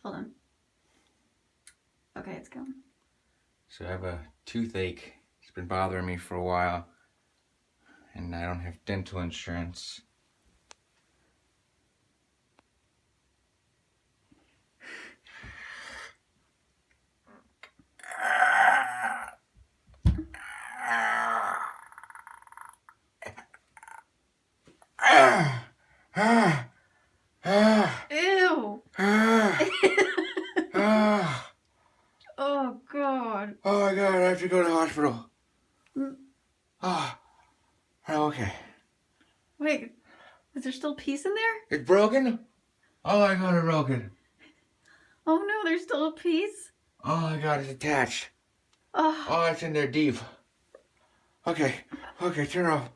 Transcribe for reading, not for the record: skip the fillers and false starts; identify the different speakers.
Speaker 1: Hold on. Okay, it's going.
Speaker 2: So I have a toothache. It's been bothering me for a while. And I don't have dental insurance.
Speaker 1: Ew. Oh, God.
Speaker 2: Oh my God, I have to go to the hospital. Oh, okay.
Speaker 1: Wait, is there still piece in there?
Speaker 2: It's broken? Oh my God, it's broken.
Speaker 1: Oh, no, there's still a piece?
Speaker 2: Oh my God, it's attached.
Speaker 1: Oh,
Speaker 2: Oh, it's in there deep. Okay, turn off.